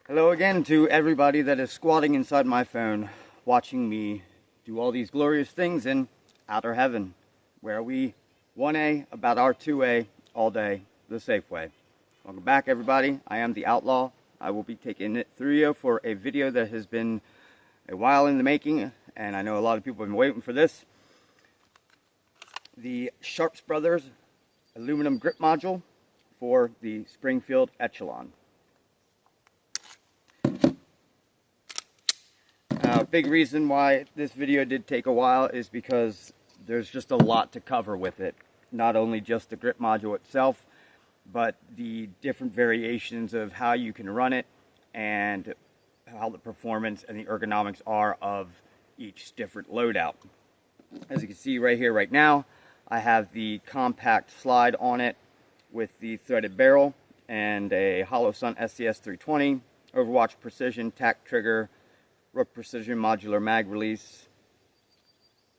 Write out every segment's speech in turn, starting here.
Hello again to everybody that is squatting inside my phone, watching me do all these glorious things in outer heaven, where we 1A about our 2A all day the safe way. Welcome back, everybody. I am the Outlaw. I will be taking it through you for a video that has been a while in the making, and I know a lot of people have been waiting for this. The Sharps Brothers aluminum grip module for the Springfield Echelon. Big reason why this video did take a while is because there's just a lot to cover with it. Not only just the grip module itself, but the different variations of how you can run it and how the performance and the ergonomics are of each different loadout. As you can see right here, right now, I have the compact slide on it with the threaded barrel and a Hollow Sun SCS 320, Overwatch Precision tack trigger, Rook Precision modular mag release,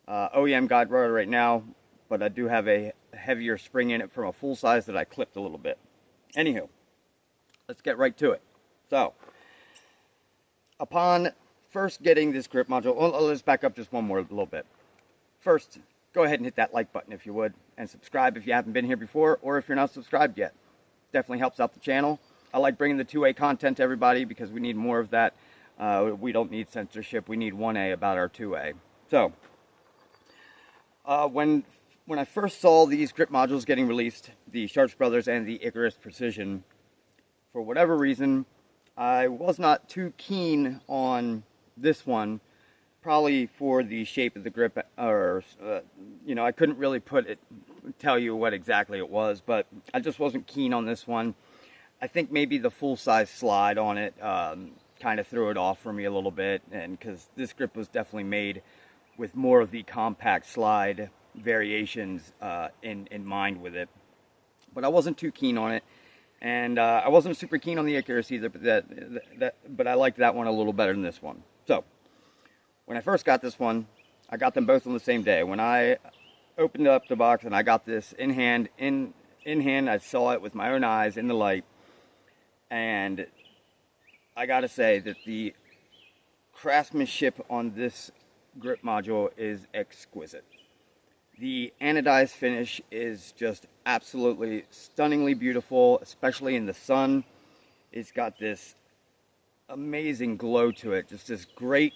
OEM guide rudder right now, but I do have a heavier spring in it from a full size that I clipped a little bit. Anywho, let's get right to it. So, upon first getting this grip module, let's back up just one more little bit. First, go ahead and hit that like button if you would, and subscribe if you haven't been here before, or if you're not subscribed yet. Definitely helps out the channel. I like bringing the 2A content to everybody because we need more of that. We don't need censorship. We need 1A about our 2A. So, when I first saw these grip modules getting released, the Sharps Brothers and the Icarus Precision, for whatever reason, I was not too keen on this one. Probably for the shape of the grip, or you know, I couldn't really tell you what exactly it was, but I just wasn't keen on this one. I think maybe the full-size slide on it kind of threw it off for me a little bit, and because this grip was definitely made with more of the compact slide variations in mind with it. But I wasn't too keen on it, and I wasn't super keen on the Icarus either, but I liked that one a little better than this one. So, when I first got this one, I got them both on the same day. When I opened up the box and I got this in hand, I saw it with my own eyes in the light, and I gotta say that the craftsmanship on this grip module is exquisite. The anodized finish is just absolutely stunningly beautiful, especially in the sun. It's got this amazing glow to it, just this great,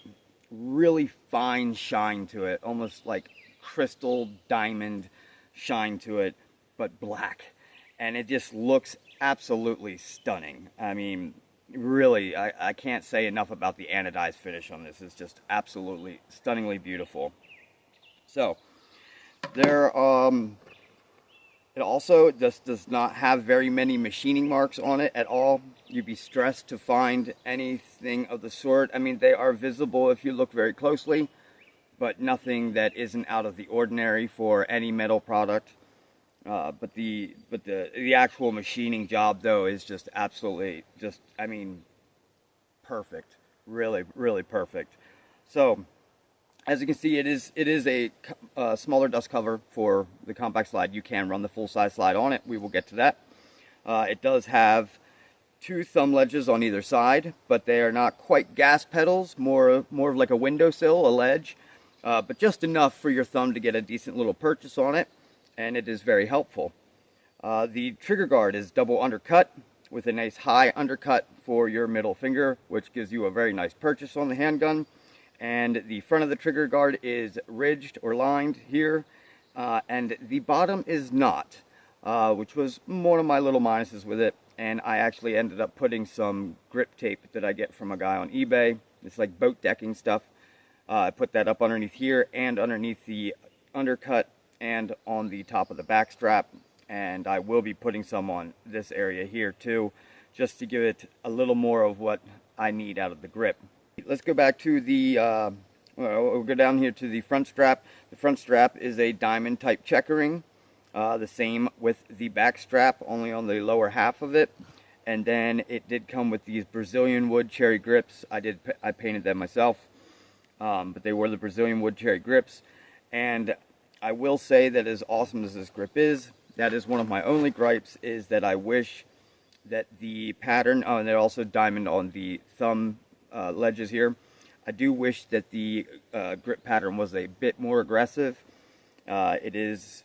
really fine shine to it, almost like crystal diamond shine to it, but black. And it just looks absolutely stunning. I mean, really, I can't say enough about the anodized finish on this. It's just absolutely stunningly beautiful. So, it also just does not have very many machining marks on it at all. You'd be stressed to find anything of the sort. I mean, they are visible if you look very closely, but nothing that isn't out of the ordinary for any metal product. But the actual machining job, though, is just absolutely I mean, perfect. Really, really perfect. So, as you can see, it is a smaller dust cover for the compact slide. You can run the full-size slide on it. We will get to that. It does have two thumb ledges on either side, but they are not quite gas pedals, more of like a windowsill, a ledge, but just enough for your thumb to get a decent little purchase on it, and it is very helpful. The trigger guard is double undercut with a nice high undercut for your middle finger, which gives you a very nice purchase on the handgun. And the front of the trigger guard is ridged or lined here, and the bottom is not, which was one of my little minuses with it. And I actually ended up putting some grip tape that I get from a guy on eBay. It's like boat decking stuff. I put that up underneath here and underneath the undercut and on the top of the back strap. And I will be putting some on this area here too, just to give it a little more of what I need out of the grip. Let's go back to the, we'll go down here to the front strap. The front strap is a diamond type checkering, the same with the back strap, only on the lower half of it. And then it did come with these Brazilian wood cherry grips. I painted them myself, but they were the Brazilian wood cherry grips. And I will say that as awesome as this grip is, that is one of my only gripes, is that I wish that the pattern, oh, and they're also diamond on the thumb ledges here. I do wish that the grip pattern was a bit more aggressive. It's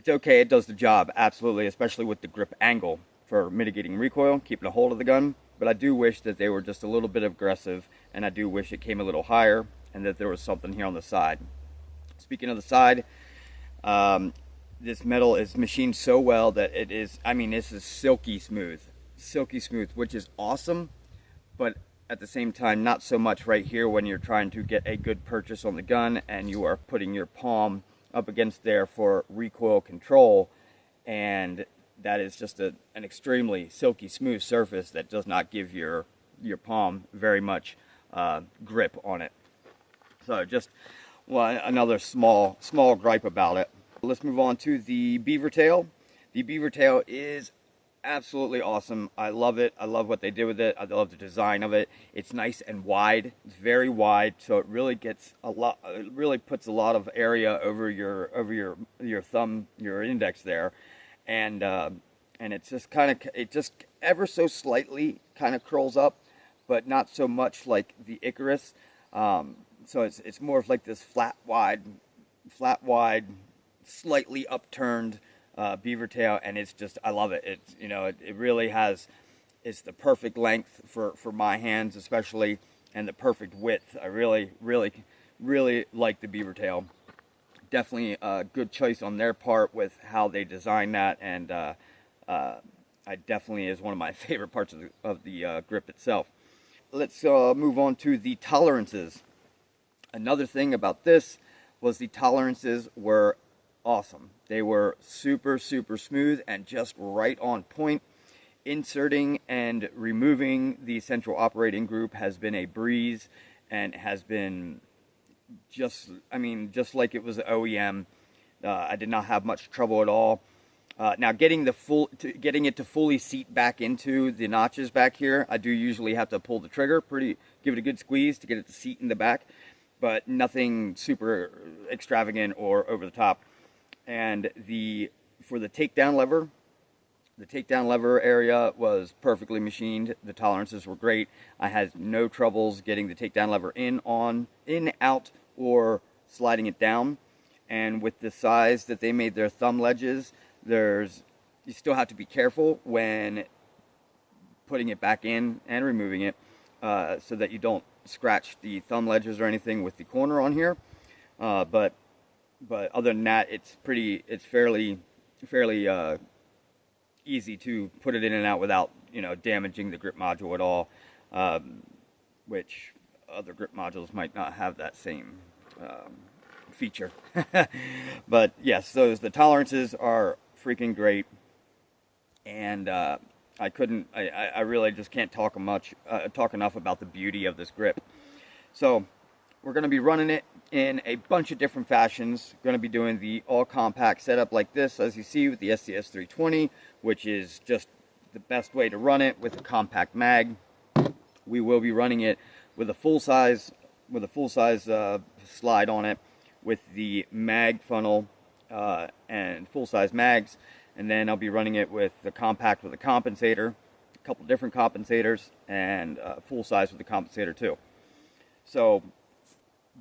okay, it does the job, absolutely, especially with the grip angle for mitigating recoil, keeping a hold of the gun. But I do wish that they were just a little bit aggressive, and I do wish it came a little higher, and that there was something here on the side. Speaking of the side, this metal is machined so well that it is, I mean, this is silky smooth, which is awesome, but at the same time, not so much right here when you're trying to get a good purchase on the gun and you are putting your palm up against there for recoil control, and that is just an extremely silky smooth surface that does not give your palm very much grip on it. So just another small gripe about it. Let's move on to the beaver tail. The beaver tail is absolutely awesome. I love it. I love what they did with it. I love the design of it. It's nice and wide. It's very wide, so it really gets a lot. It really puts a lot of area over your thumb, your index there, and it's just it just ever so slightly kind of curls up, but not so much like the Icarus. So it's more of like this flat wide, slightly upturned beaver tail, and it's just, I love it. It's, you know, it really has, it's the perfect length for my hands especially, and the perfect width. I really like the beaver tail. Definitely a good choice on their part with how they designed that, and I definitely is one of my favorite parts of the grip itself. Let's move on to the tolerances. Another thing about this was the tolerances were awesome. They were super smooth and just right on point. Inserting and removing the central operating group has been a breeze, and has been just, I mean, just like it was OEM. I did not have much trouble at all. Now getting it to fully seat back into the notches back here, I do usually have to pull the trigger, give it a good squeeze to get it to seat in the back, but nothing super extravagant or over the top. And for the takedown lever area was perfectly machined. The tolerances were great. I had no troubles getting the takedown lever in, out, or sliding it down. And with the size that they made their thumb ledges, you still have to be careful when putting it back in and removing it, so that you don't scratch the thumb ledges or anything with the corner on here. But other than that, it's fairly easy to put it in and out without, you know, damaging the grip module at all, which other grip modules might not have that same feature. But yes, the tolerances are freaking great, and I really just can't talk enough about the beauty of this grip. So we're going to be running it in a bunch of different fashions. Going to be doing the all compact setup like this, as you see with the SCS 320, which is just the best way to run it with a compact mag. We will be running it with a full size slide on it, with the mag funnel and full size mags, and then I'll be running it with the compact with a compensator, a couple different compensators, and full size with the compensator too. So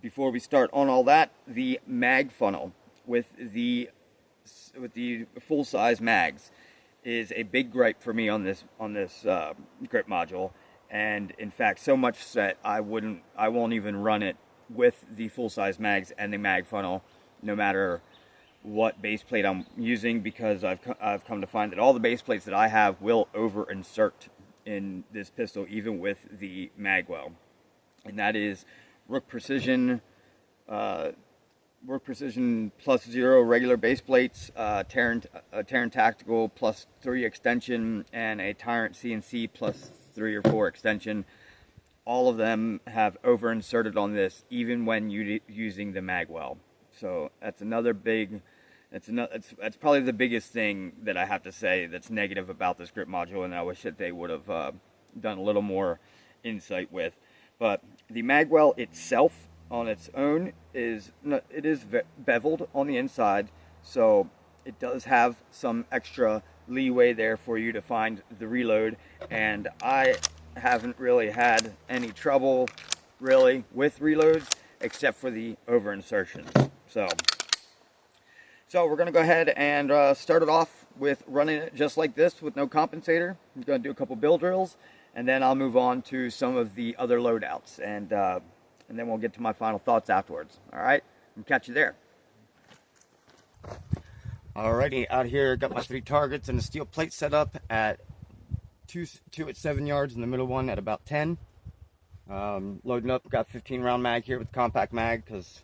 before we start on all that, the mag funnel with the full size mags is a big gripe for me on this grip module, and in fact so much that I won't even run it with the full size mags and the mag funnel, no matter what base plate I'm using, because I've come to find that all the base plates that I have will over insert in this pistol, even with the mag well, and that is Rook Precision Work Precision +0 regular base plates, Terran Tactical +3 extension, and a Tyrant CNC +3 or 4 extension. All of them have over inserted on this, even when using the magwell. So that's another big. That's probably the biggest thing that I have to say that's negative about this grip module, and I wish that they would have done a little more insight with. But the magwell itself, on its own, is beveled on the inside, so it does have some extra leeway there for you to find the reload. And I haven't really had any trouble really with reloads except for the over insertions. So we're going to go ahead and start it off with running it just like this with no compensator. I'm going to do a couple bill drills, and then I'll move on to some of the other loadouts, and then we'll get to my final thoughts afterwards. All right, I'll catch you there. Alrighty, out here, got my 3 targets and a steel plate set up at two at 7 yards, and the middle one at about 10. Loading up, got 15 round mag here with compact mag because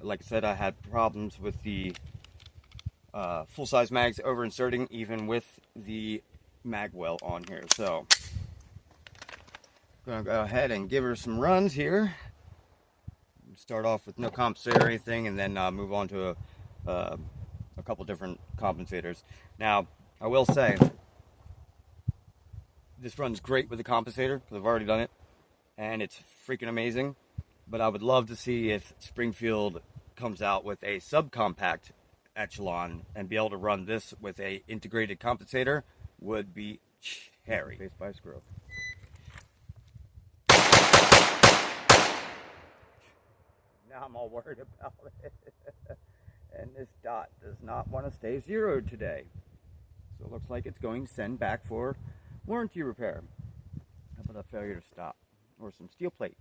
like I said, I had problems with the full-size mags over inserting even with the magwell on here. So I'm gonna go ahead and give her some runs here. Start off with no compensator or anything, and then move on to a couple different compensators. Now, I will say this runs great with the compensator because I've already done it, and it's freaking amazing. But I would love to see if Springfield comes out with a subcompact Echelon and be able to run this with a integrated compensator. Would be cherry. Face by screw. Now I'm all worried about it. And this dot does not want to stay zeroed today. So it looks like it's going to send back for warranty repair. How about a failure to stop? Or some steel plate.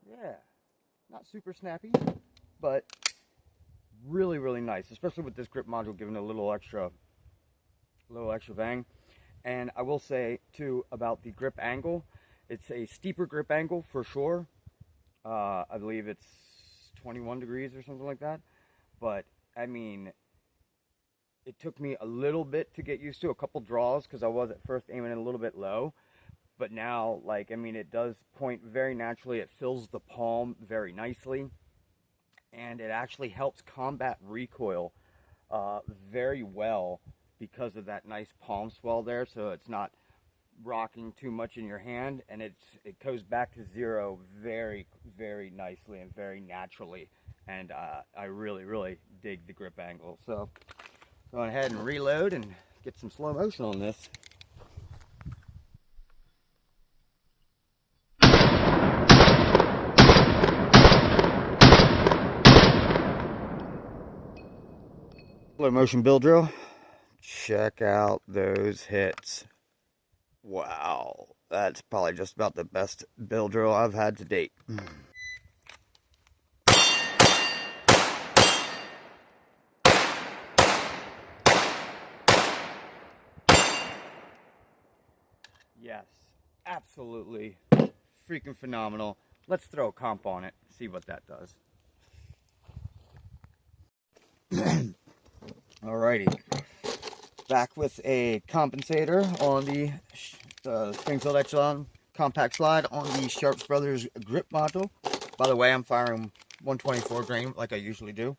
Yeah, not super snappy, but really, really nice, especially with this grip module giving a little extra bang. And I will say too about the grip angle, it's a steeper grip angle for sure. I believe it's 21 degrees or something like that. But I mean, it took me a little bit to get used to, a couple draws, because I was at first aiming it a little bit low. But now, like, I mean, it does point very naturally. It fills the palm very nicely. And it actually helps combat recoil very well because of that nice palm swell there. So it's not rocking too much in your hand. And it goes back to zero very, very nicely and very naturally. And I really, really dig the grip angle. So go ahead and reload and get some slow motion on this. Slow motion bill drill. Check out those hits. Wow, that's probably just about the best bill drill I've had to date. Yes, absolutely freaking phenomenal. Let's throw a comp on it, see what that does. Alrighty, back with a compensator on the Springfield Echelon compact slide on the Sharps Brothers grip module. By the way, I'm firing 124 grain like I usually do.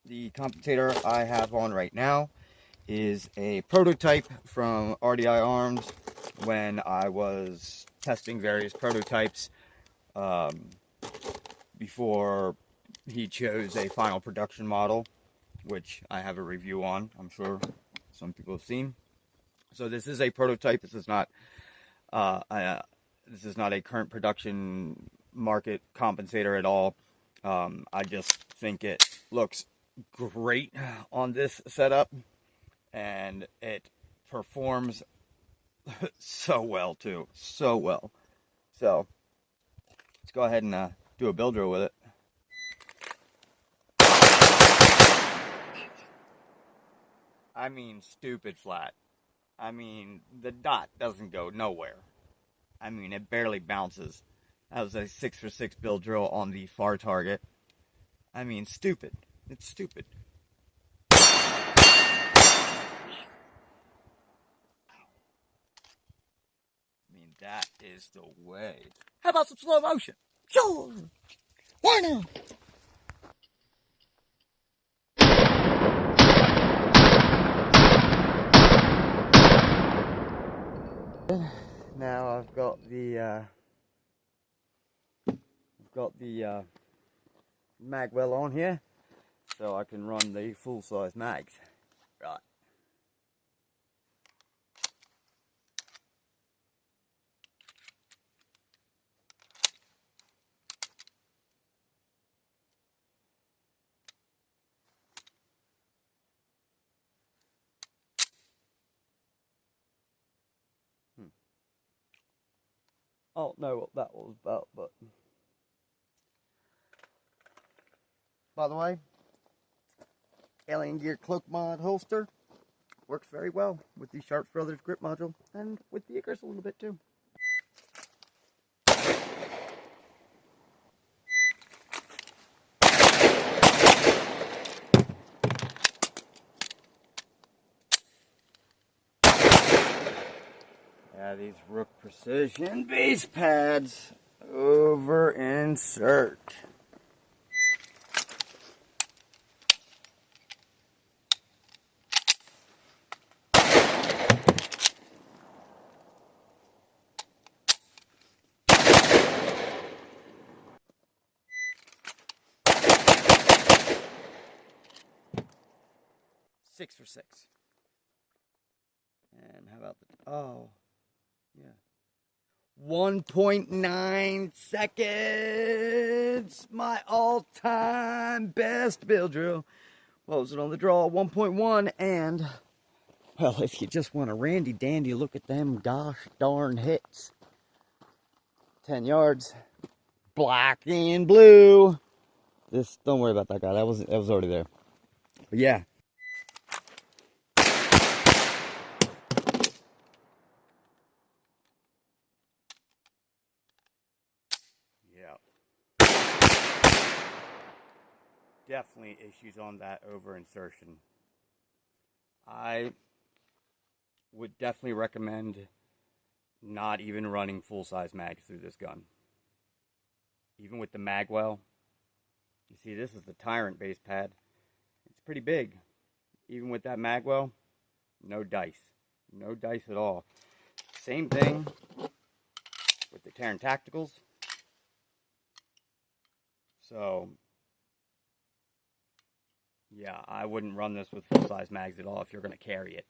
The compensator I have on right now is a prototype from RDI Arms when I was testing various prototypes before he chose a final production model, which I have a review on. I'm sure some people have seen. So this is a prototype. This is not a current production market compensator at all. I just think it looks great on this setup, and it performs so well too, so well. So let's go ahead and do a bill drill with it. I mean, stupid flat. I mean, the dot doesn't go nowhere. I mean, it barely bounces. That was a 6-for-6 bill drill on the far target. I mean, stupid. It's stupid. I mean, that is the way. How about some slow motion? Sure. Why not? Now I've got the mag well on here, so I can run the full size mags. Right. I don't know what that was about, but by the way, Alien Gear Cloak Mod holster works very well with the Sharps Brothers grip module and with the Icarus a little bit too. Yeah, these Rook Precision base pads over insert. Six for six. And how about the, oh, yeah. 1.9 seconds. My all-time best bill drill. What was it on the draw? 1.1. And, well, if you just want a randy dandy look at them gosh darn hits. 10 yards. Black and blue. This, don't worry about that guy. That was already there. But yeah. Yeah. Definitely issues on that over insertion. I would definitely recommend not even running full-size mags through this gun. Even with the magwell. You see, this is the Tyrant base pad. It's pretty big. Even with that magwell, no dice. No dice at all. Same thing with the Terran Tacticals. So, yeah, I wouldn't run this with full-size mags at all if you're going to carry it.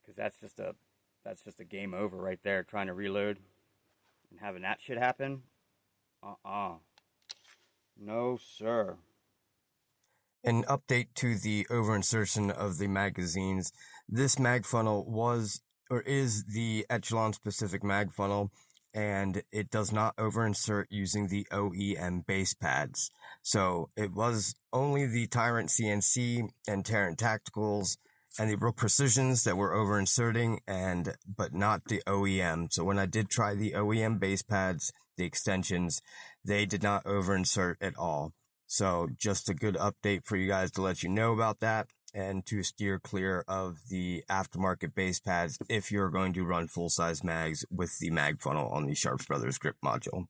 Because that's just a game over right there, trying to reload and having that shit happen. No, sir. An update to the overinsertion of the magazines. This mag funnel was or is the Echelon specific mag funnel, and it does not overinsert using the OEM base pads. So it was only the Tyrant CNC and Terran Tacticals and the Rook Precisions that were overinserting, but not the OEM. So when I did try the OEM base pads, the extensions, they did not overinsert at all. So just a good update for you guys to let you know about that and to steer clear of the aftermarket base pads if you're going to run full-size mags with the mag funnel on the Sharps Brothers grip module.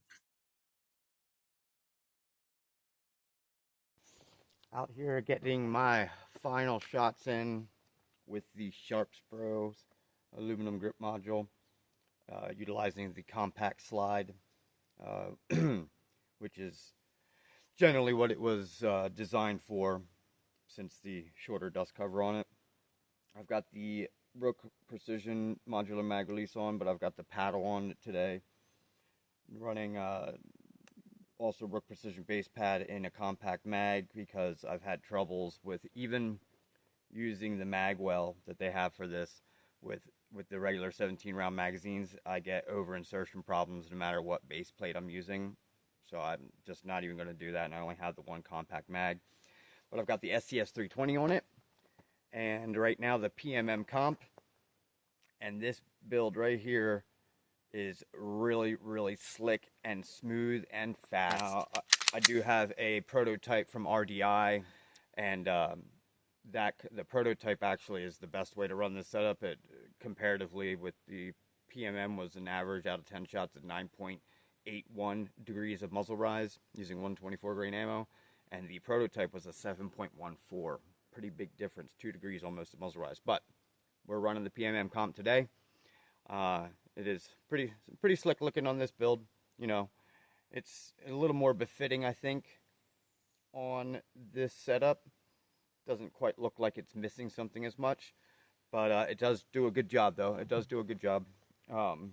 Out here getting my final shots in with the Sharps Bros aluminum grip module, utilizing the compact slide, which is generally what it was designed for, since the shorter dust cover on it. I've got the Rook Precision modular mag release on, but I've got the paddle on today. Running also Rook Precision base pad in a compact mag because I've had troubles with even using the mag well that they have for this with the regular 17 round magazines. I get over insertion problems no matter what base plate I'm using. So I'm just not even going to do that, and I only have the one compact mag. But I've got the SCS 320 on it, and right now the PMM comp, and this build right here is really, really slick and smooth and fast. Now, I do have a prototype from RDI, and the prototype actually is the best way to run this setup. It comparatively with the PMM was an average out of 10 shots at 9.81 degrees of muzzle rise using 124 grain ammo, and the prototype was a 7.14. Pretty big difference, 2 degrees almost of muzzle rise. But we're running the PMM comp today. It is pretty slick looking on this build. You know, it's a little more befitting, I think, on this setup. Doesn't quite look like it's missing something as much, but it does do a good job, though. It does do a good job. And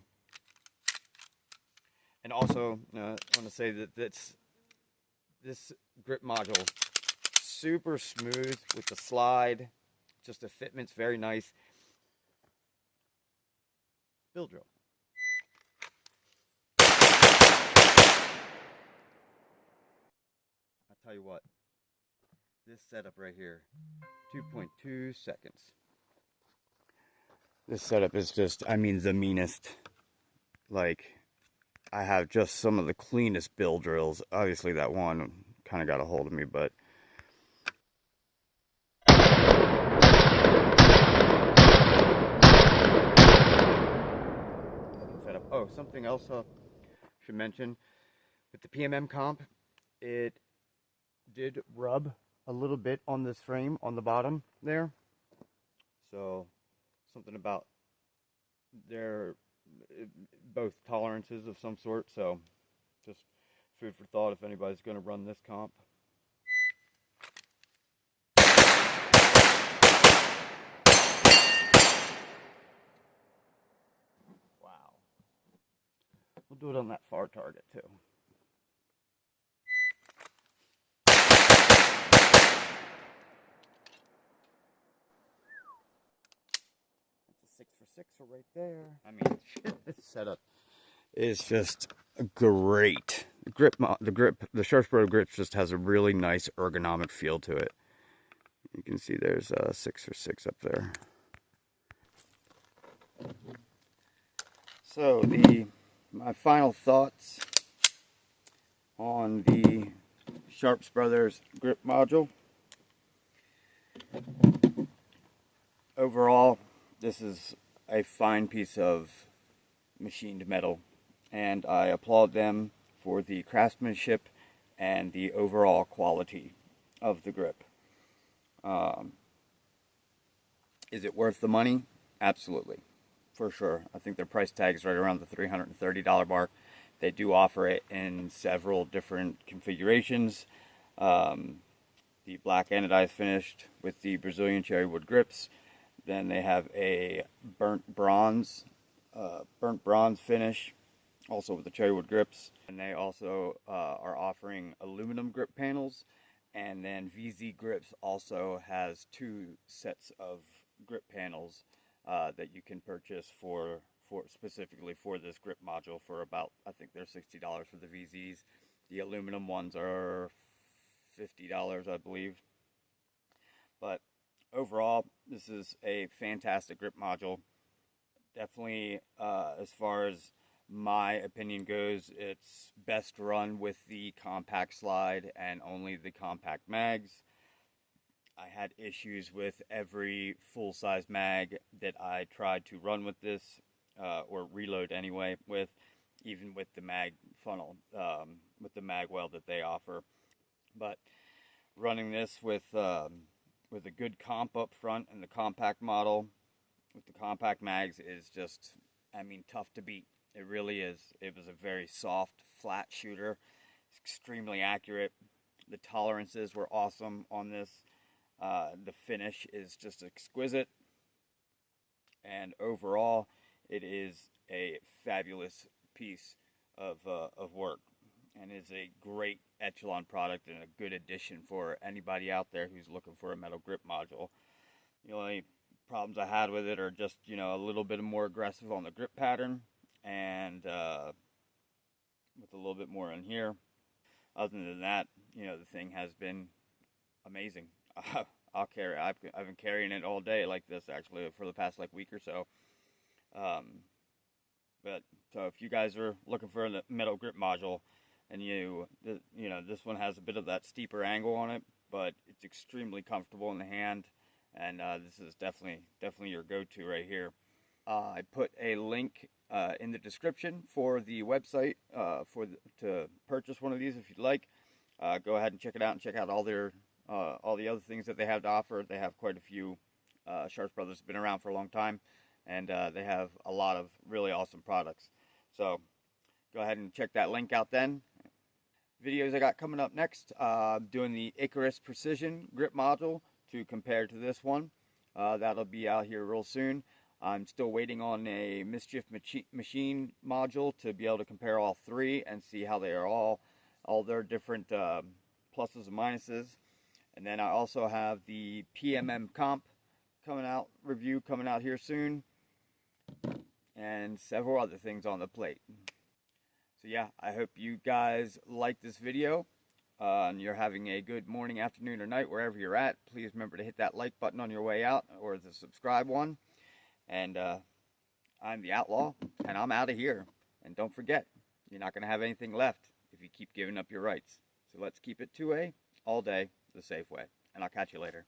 also, I want to say that this grip module, super smooth with the slide. Just the fitment's very nice. Bill drill. I'll tell you what, this setup right here, 2.2 seconds. This setup is just, I mean, the meanest. Like, I have just some of the cleanest bill drills. Obviously, that one kind of got a hold of me, but setup. Oh, something else I should mention with the PMM comp, it did rub a little bit on this frame on the bottom there. So something about their both tolerances of some sort. So just food for thought if anybody's going to run this comp. Wow. We'll do it on that far target too. That's a 6 for 6 right there. I mean, this setup is just great. The Sharpsburg grip just has a really nice ergonomic feel to it. You can see there's a 6 for 6 up there. So my final thoughts on the Sharps Brothers grip module. Overall, this is a fine piece of machined metal, and I applaud them for the craftsmanship and the overall quality of the grip. Is it worth the money? Absolutely, for sure. I think their price tag is right around the $330 mark. They do offer it in several different configurations. The black anodized finished with the Brazilian cherry wood grips. Then they have a burnt bronze finish, also with the cherry wood grips. And they also are offering aluminum grip panels. And then VZ Grips also has 2 sets of grip panels that you can purchase for specifically for this grip module for about, I think they're $60 for the VZs. The aluminum ones are $50, I believe. But overall, this is a fantastic grip module. Definitely, as far as my opinion goes, it's best run with the compact slide and only the compact mags. I had issues with every full-size mag that I tried to run with this, or reload anyway, with, even with the mag funnel, with the mag weld that they offer. But running this with a good comp up front and the compact model with the compact mags is just, I mean, tough to beat. It really is. It was a very soft, flat shooter. It's extremely accurate. The tolerances were awesome on this. The finish is just exquisite. And overall, it is a fabulous piece of work. And is a great Echelon product and a good addition for anybody out there who's looking for a metal grip module. The only problems I had with it are just, you know, a little bit more aggressive on the grip pattern and with a little bit more in here. Other than that, you know, the thing has been amazing. I've been carrying it all day like this, actually, for the past like week or so. But so if you guys are looking for a metal grip module, and this one has a bit of that steeper angle on it, but it's extremely comfortable in the hand, and this is definitely your go-to right here. I put a link in the description for the website to purchase one of these if you'd like. Go ahead and check it out, and check out all the other things that they have to offer. They have quite a few. Sharps Brothers have been around for a long time, and they have a lot of really awesome products. So go ahead and check that link out then. Videos I got coming up next, doing the Icarus Precision grip module to compare to this one. That'll be out here real soon. I'm still waiting on a Mischief Machine module to be able to compare all three and see how they are all their different pluses and minuses. And then I also have the PMM Comp review coming out here soon, and several other things on the plate. So yeah, I hope you guys like this video, and you're having a good morning, afternoon, or night wherever you're at. Please remember to hit that like button on your way out, or the subscribe one. And I'm the Outlaw, and I'm out of here. And don't forget, you're not going to have anything left if you keep giving up your rights. So let's keep it 2A all day the safe way, and I'll catch you later.